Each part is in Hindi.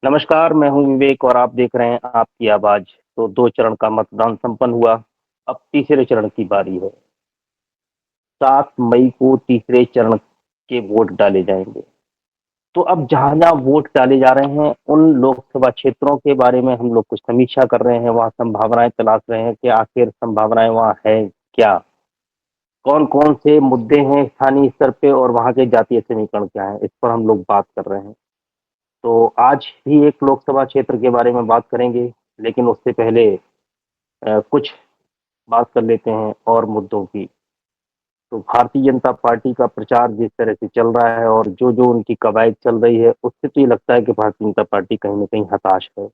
नमस्कार, मैं हूँ विवेक और आप देख रहे हैं आपकी आवाज़। तो 2 चरण का मतदान संपन्न हुआ, अब तीसरे चरण की बारी है। 7 मई को तीसरे चरण के वोट डाले जाएँगे। तो अब जहाँ-जहाँ वोट डाले जा रहे हैं, उन लोकसभा क्षेत्रों के बारे में हम लोग कुछ समीक्षा कर रहे हैं, वहाँ संभावनाएँ तलाश रहे हैं कि आखिर संभावनाएँ वहाँ है क्या? कौन-कौन से मुद्दे हैं स्थानीय स्तर पे और वहाँ के जातीय समीकरण क्या हैं? इस पर हम लोग बात कर रहे हैं। तो आज भी एक लोकसभा क्षेत्र के बारे में बात करेंगे, लेकिन उससे पहले कुछ बात कर लेते हैं और मुद्दों की। तो भारतीय जनता पार्टी का प्रचार जिस तरह से चल रहा है और जो-जो उनकी कवायद चल रही है, उससे तो ये लगता है कि भारतीय जनता पार्टी कहीं न कहीं हताश है।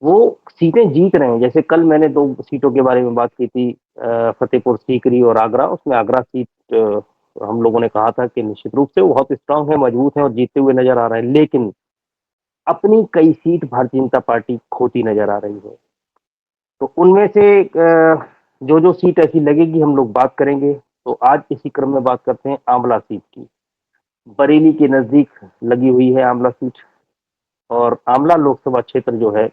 वो सीटें जीत रहे हैं, जैसे कल मैंने 2 सीटों के बारे में बात की थी फ़तेहपुर सीकरी और आगरा, उसमें आगरा सीट हम लोगों ने कहा था कि निश्चित रूप से वो बहुत स्ट्रॉन्ग है, मजबूत है और जीतते हुए नज़र आ रहे हैं। लेकिन अपनी कई सीट भारतीय जनता पार्टी खोती नज़र आ रही है। तो उनमें से जो-जो सीट ऐसी लगेगी हम लोग बात करेंगे। तो आज इसी क्रम में बात करते हैं आंवला सीट की। बरेली के नज़दीक लगी हुई है आंवला सीट और आंवला लोकसभा क्षेत्र जो है,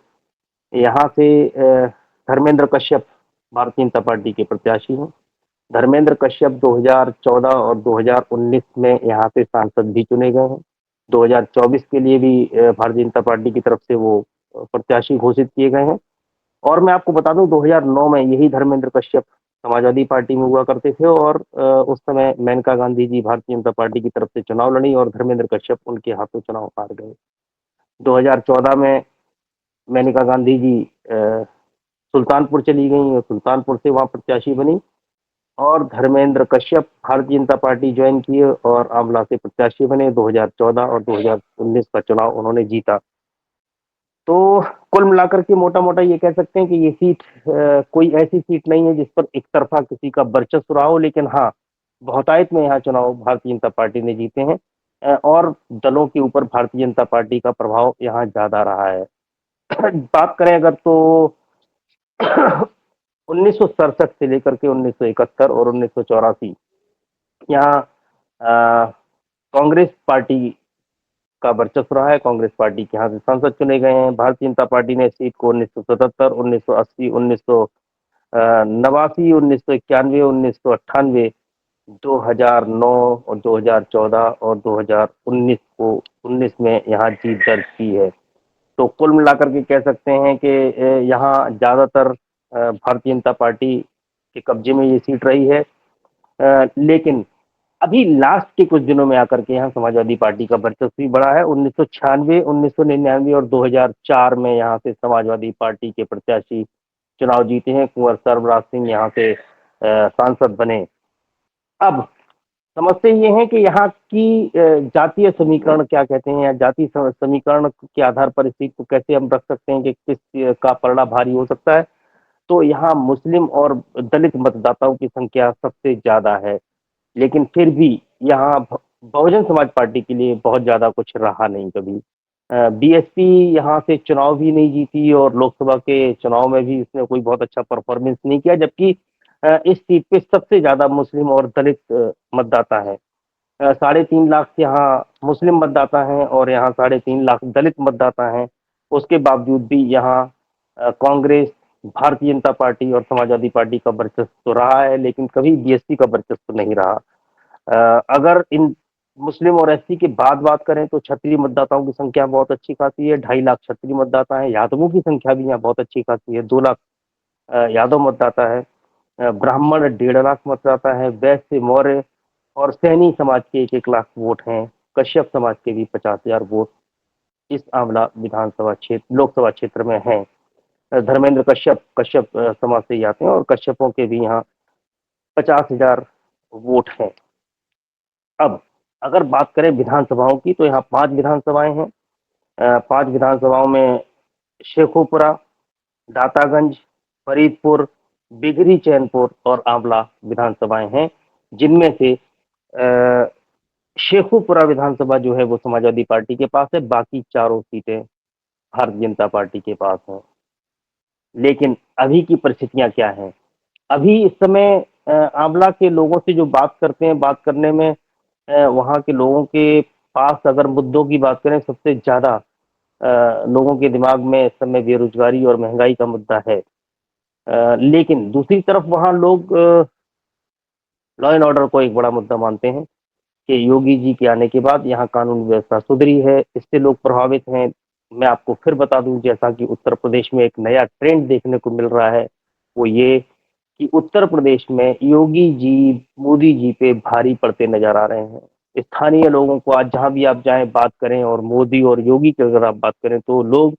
यहाँ से धर्मेंद्र कश्यप भारतीय जनता पार्टी के प्रत्याशी हैं। धर्मेंद्र कश्यप 2014 और 2019 में यहाँ से सांसद भी चुने गए हैं। 2024 के लिए भी भारतीय जनता पार्टी की तरफ से वो प्रत्याशी घोषित किए गए हैं। और मैं आपको बता दूं 2009 में यही धर्मेंद्र कश्यप समाजवादी पार्टी में हुआ करते थे और उस समय मेनका गांधी जी भारतीय जनता पार्टी की तरफ से चुनाव लड़ी और धर्मेंद्र कश्यप उनके हाथों चुनाव हार गए। 2014 में मेनका गांधी जी सुल्तानपुर चली गई और सुल्तानपुर से वहां प्रत्याशी बनी और धर्मेंद्र कश्यप भारतीय जनता पार्टी ज्वाइन किए और आंवला से प्रत्याशी बने। 2014 और 2019 का चुनाव उन्होंने जीता। तो कुल मिलाकर के मोटा-मोटा ये कह सकते हैं कि ये सीट कोई ऐसी सीट नहीं है जिस पर एक तरफ़ा किसी का वर्चस्व रहा हो, लेकिन हाँ, बहुतायत में यहाँ चुनाव भारतीय जनता पार्टी ने जीते हैं और दलों के ऊपर भारतीय जनता पार्टी का प्रभाव यहाँ ज़्यादा रहा है। बात करें अगर तो 1967 से लेकर के 1971 और 1984 यहाँ कांग्रेस पार्टी का वर्चस्व रहा है, कांग्रेस पार्टी के यहाँ से सांसद चुने गए हैं। भारतीय जनता पार्टी ने इस सीट को 1977, 1980, 1989, 1991, 1998, 2009 और 2014 और 2019 को 19 में यहाँ जीत दर्ज की है। तो कुल मिलाकर के कह सकते हैं कि यहाँ ज़्यादातर भारतीय जनता पार्टी के कब्जे में ये सीट रही है। लेकिन अभी लास्ट के कुछ दिनों में आकर के यहाँ समाजवादी पार्टी का वर्चस्व भी बढ़ा है। 1996, 1999 और 2004 में यहाँ से समाजवादी पार्टी के प्रत्याशी चुनाव जीते हैं। कुंवर सर्फराज सिंह यहाँ से सांसद बने। अब समस्या ये है कि यहाँ की जातीय समीकरण क्या कहते हैं या जातीय समीकरण के आधार पर इस सीट को कैसे हम रख सकते हैं कि किस का पलड़ा भारी हो सकता है। तो यहाँ मुस्लिम और दलित मतदाताओं की संख्या सबसे ज़्यादा है। लेकिन फिर भी यहाँ बहुजन समाज पार्टी के लिए बहुत ज़्यादा कुछ रहा नहीं कभी। बीएसपी यहाँ से चुनाव भी नहीं जीती और लोकसभा के चुनाव में भी इसने कोई बहुत अच्छा परफॉर्मेंस नहीं किया, जबकि इस सीट पे सबसे ज़्यादा मुस्लिम और दलित मतदाता हैं। 3.5 लाख यहाँ मुस्लिम मतदाता हैं और यहाँ 3.5 लाख दलित मतदाता हैं। उसके बावजूद भी यहाँ कांग्रेस, भारतीय जनता पार्टी और समाजवादी पार्टी का वर्चस्व तो रहा है, लेकिन कभी बीएसपी का वर्चस्व नहीं रहा। अगर इन मुस्लिम और एससी की बात करें तो क्षत्रिय मतदाताओं की संख्या बहुत अच्छी खासी है, 2.5 लाख क्षत्रिय मतदाता हैं, यादवों की संख्या भी यहाँ बहुत अच्छी खासी है, 2 लाख यादव मतदाता है, ब्राह्मण 1.5 लाख मतदाता है, वैश्य, मौर्य और सैनी समाज के 1-1 लाख वोट हैं, कश्यप समाज के भी 50,000 वोट इस आंवला विधानसभा क्षेत्र लोकसभा क्षेत्र में हैं। धर्मेंद्र कश्यप समाज से ही आते हैं और कश्यपों के भी यहाँ 50,000 वोट हैं। अब अगर बात करें विधानसभाओं की तो यहाँ 5 विधानसभाएँ हैं। 5 विधानसभाओं में शेखोपुरा, दातागंज, फरीदपुर, बिगरी चैनपुर और आंवला विधानसभाएँ हैं, जिनमें से शेखोपुरा विधानसभा जो है वो समाजवादी पार्टी के पास है, बाकी चारों सीटें भारतीय जनता पार्टी के पास हैं। लेकिन अभी की परिस्थितियाँ क्या हैं? अभी इस समय आंवला के लोगों से जो बात करते हैं, बात करने में वहाँ के लोगों के पास अगर मुद्दों की बात करें सबसे ज़्यादा लोगों के दिमाग में इस समय बेरोजगारी और महंगाई का मुद्दा है। लेकिन दूसरी तरफ वहाँ लोग लॉ एंड ऑर्डर को एक बड़ा मुद्दा मानते हैं कि योगी जी के आने के बाद यहाँ कानून व्यवस्था सुधरी है, इससे लोग प्रभावित हैं। मैं आपको फिर बता दूं, जैसा कि उत्तर प्रदेश में एक नया ट्रेंड देखने को मिल रहा है, वो ये कि उत्तर प्रदेश में योगी जी मोदी जी पे भारी पड़ते नजर आ रहे हैं। स्थानीय लोगों को आज जहां भी आप जाएं बात करें और मोदी और योगी की अगर आप बात करें तो लोग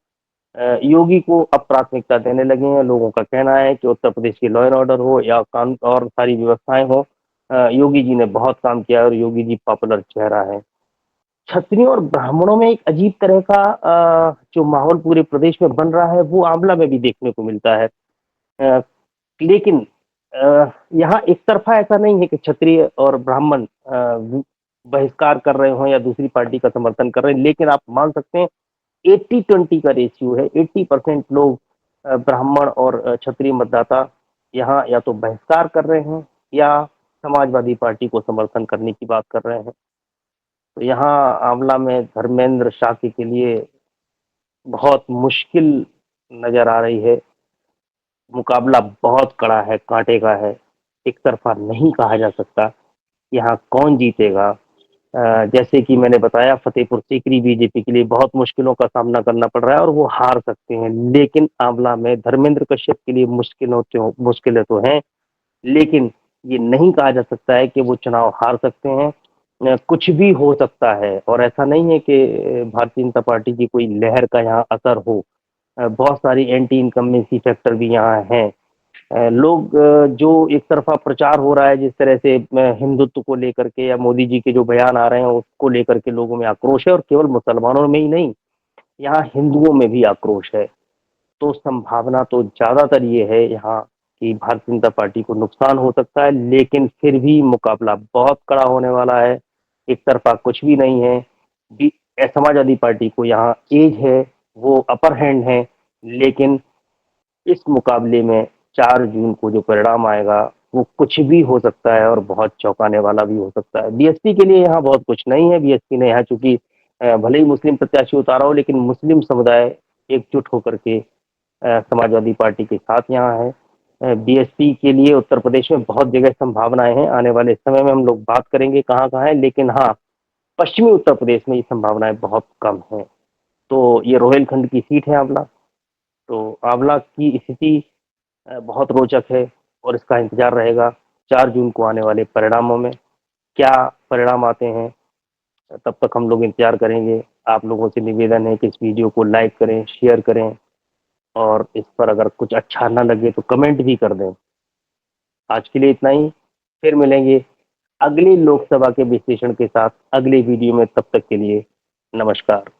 योगी को अब प्राथमिकता देने लगे हैं। लोगों का कहना है कि उत्तर प्रदेश की लॉ एंड ऑर्डर हो या कानून और सारी व्यवस्थाएं हो, योगी जी ने बहुत काम किया और योगी जी पॉपुलर चेहरा है। क्षत्रियों और ब्राह्मणों में एक अजीब तरह का जो माहौल पूरे प्रदेश में बन रहा है वो आंवला में भी देखने को मिलता है। अ, लेकिन यहाँ एक तरफा ऐसा नहीं है कि क्षत्रिय और ब्राह्मण बहिष्कार कर रहे हों या दूसरी पार्टी का समर्थन कर रहे हैं, लेकिन आप मान सकते हैं 80-20 का रेशियो है। 80% लोग ब्राह्मण और क्षत्रिय मतदाता यहाँ या तो बहिष्कार कर रहे हैं या समाजवादी पार्टी को समर्थन करने की बात कर रहे हैं। तो यहाँ आंवला में धर्मेंद्र शाक्य के लिए बहुत मुश्किल नजर आ रही है। मुकाबला बहुत कड़ा है, कांटे का है, एक तरफा नहीं कहा जा सकता। यहाँ कौन जीतेगा? जैसे कि मैंने बताया, फतेहपुर सीकरी बीजेपी के लिए बहुत मुश्किलों का सामना करना पड़ रहा है और वो हार सकते हैं। लेकिन आंवला में धर्मेंद्र कश्यप के लिए मुश्किलें तो हैं, लेकिन ये नहीं कहा जा सकता है कि वो चुनाव हार सकते हैं। कुछ भी हो सकता है और ऐसा नहीं है कि भारतीय जनता पार्टी की कोई लहर का यहाँ असर हो। बहुत सारी एंटी इनकम्बेंसी फैक्टर भी यहाँ हैं। लोग जो एक तरफा प्रचार हो रहा है जिस तरह से हिंदुत्व को लेकर के या मोदी जी के जो बयान आ रहे हैं उसको लेकर के लोगों में आक्रोश है, और केवल मुसलमानों में ही नहीं, यहाँ हिंदुओं में भी आक्रोश है। तो संभावना तो ज्यादातर ये है यहाँ कि भारतीय जनता पार्टी को नुकसान हो सकता है, लेकिन फिर भी मुकाबला बहुत कड़ा होने वाला है। एक तरफा कुछ भी नहीं है। समाजवादी पार्टी को यहाँ एज है, वो अपर हैंड है, लेकिन इस मुकाबले में 4 जून को जो परिणाम आएगा वो कुछ भी हो सकता है और बहुत चौंकाने वाला भी हो सकता है। बीएसपी के लिए यहाँ बहुत कुछ नहीं है। बीएसपी ने यहाँ चूंकि भले ही मुस्लिम प्रत्याशी उतारा हो, लेकिन मुस्लिम समुदाय एकजुट होकर के समाजवादी पार्टी के साथ यहाँ है। बीएसपी के लिए उत्तर प्रदेश में बहुत जगह संभावनाएं हैं। आने वाले समय में हम लोग बात करेंगे कहाँ कहाँ है, लेकिन हाँ, पश्चिमी उत्तर प्रदेश में ये संभावनाएं बहुत कम हैं। तो ये रोहिलखंड की सीट है आंवला। तो आंवला की स्थिति बहुत रोचक है और इसका इंतजार रहेगा 4 जून को आने वाले परिणामों में। क्या परिणाम आते हैं तब तक हम लोग इंतजार करेंगे। आप लोगों से निवेदन है कि इस वीडियो को लाइक करें, शेयर करें, और इस पर अगर कुछ अच्छा ना लगे तो कमेंट भी कर दें। आज के लिए इतना ही, फिर मिलेंगे अगली लोकसभा के विश्लेषण के साथ अगले वीडियो में। तब तक के लिए नमस्कार।